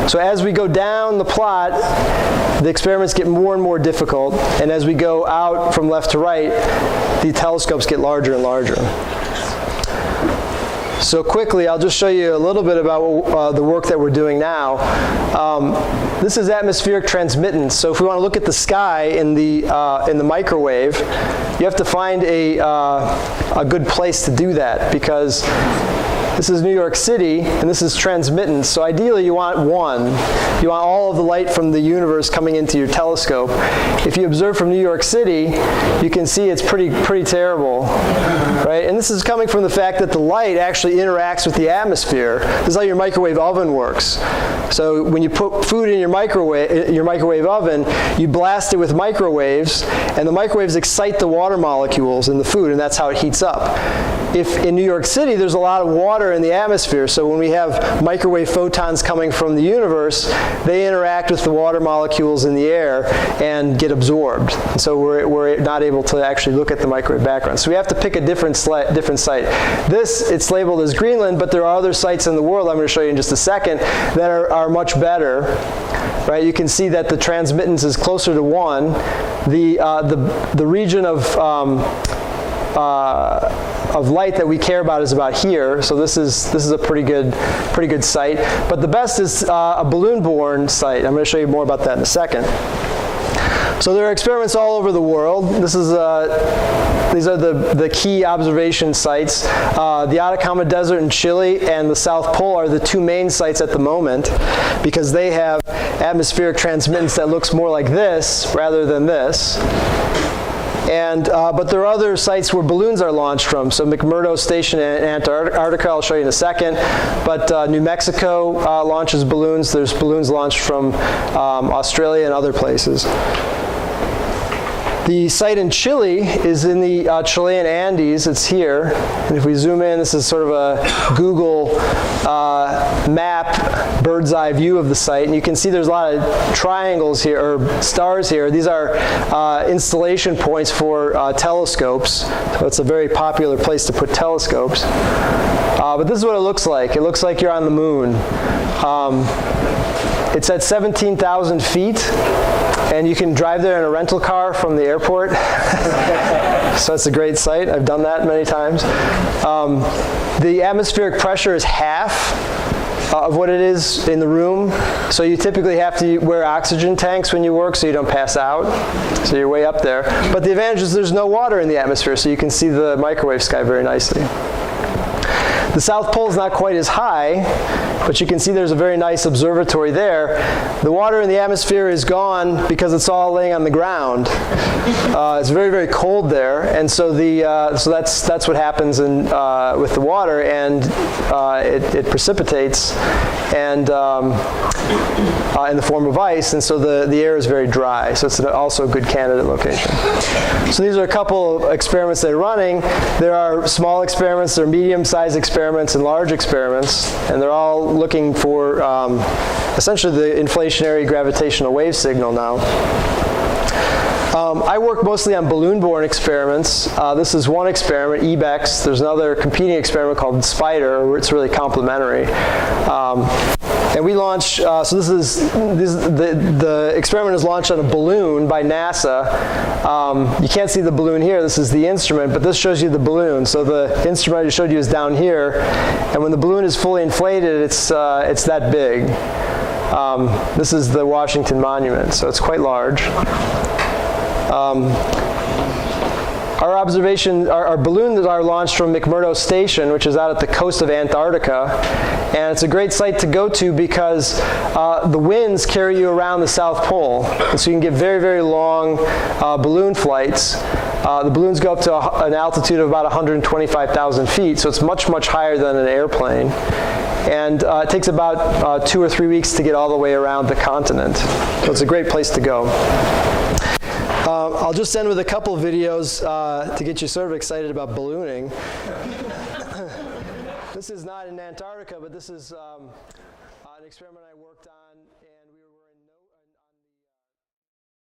So as we go down the plot, the experiments get more and more difficult, and as we go out from left to right, the telescopes get larger and larger. So quickly, I'll just show you a little bit about the work that we're doing now. This is atmospheric transmittance. So if we want to look at the sky in the microwave, you have to find a good place to do that, because this is New York City, and this is transmittance. So ideally, you want one. You want all of the light from the universe coming into your telescope. If you observe from New York City, you can see it's pretty terrible, right? And this is coming from the fact that the light actually interacts with the atmosphere. This is how your microwave oven works. So when you put food in your microwave oven, you blast it with microwaves, and the microwaves excite the water molecules in the food, and that's how it heats up. If in New York City, there's a lot of water in the atmosphere, so when we have microwave photons coming from the universe, they interact with the water molecules in the air and get absorbed. And so we're not able to actually look at the microwave background. So we have to pick a different site. It's labeled as Greenland, but there are other sites in the world, I'm going to show you in just a second, that are much better. Right? You can see that the transmittance is closer to 1. The region of light that we care about is about here, so this is a pretty good site. But the best is a Balloon-Borne site. I'm going to show you more about that in a second. So there are experiments all over the world. These are the key observation sites. The Atacama Desert in Chile and the South Pole are the two main sites at the moment, because they have atmospheric transmittance that looks more like this rather than this. But there are other sites where balloons are launched from. So McMurdo Station in Antarctica, I'll show you in a second. But New Mexico launches balloons. There's balloons launched from Australia and other places. The site in Chile is in the Chilean Andes. It's here. And if we zoom in, this is sort of a Google map, bird's eye view of the site. And you can see there's a lot of triangles here, or stars here. These are installation points for telescopes. So it's a very popular place to put telescopes. But this is what it looks like. It looks like you're on the moon. It's at 17,000 feet. And you can drive there in a rental car from the airport. So it's a great site. I've done that many times. The atmospheric pressure is half of what it is in the room. So you typically have to wear oxygen tanks when you work so you don't pass out. So you're way up there. But the advantage is there's no water in the atmosphere, so you can see the microwave sky very nicely. The South Pole is not quite as high, but you can see there's a very nice observatory there. The water in the atmosphere is gone because it's all laying on the ground. It's very, very cold there, and so that's what happens with the water, and it precipitates and in the form of ice, and so the air is very dry. So it's also a good candidate location. So these are a couple of experiments that are running. There are small experiments, there are medium-sized experiments, and large experiments, and they're all looking for essentially the inflationary gravitational wave signal now. I work mostly on balloon-borne experiments. This is one experiment, EBEX. There's another competing experiment called SPIDER, where it's really complementary. And we launch, so the experiment is launched on a balloon by NASA. You can't see the balloon here, this is the instrument, but this shows you the balloon. So the instrument I showed you is down here, and when the balloon is fully inflated, it's that big. This is the Washington Monument, so it's quite large. Our balloons are launched from McMurdo Station, which is out at the coast of Antarctica, and it's a great site to go to because the winds carry you around the South Pole, and so you can get very, very long balloon flights. The balloons go up to an altitude of about 125,000 feet, so it's much, much higher than an airplane. And it takes about 2 or 3 weeks to get all the way around the continent. So it's a great place to go. I'll just end with a couple of videos to get you sort of excited about ballooning. This is not in Antarctica, but this is an experiment I worked on.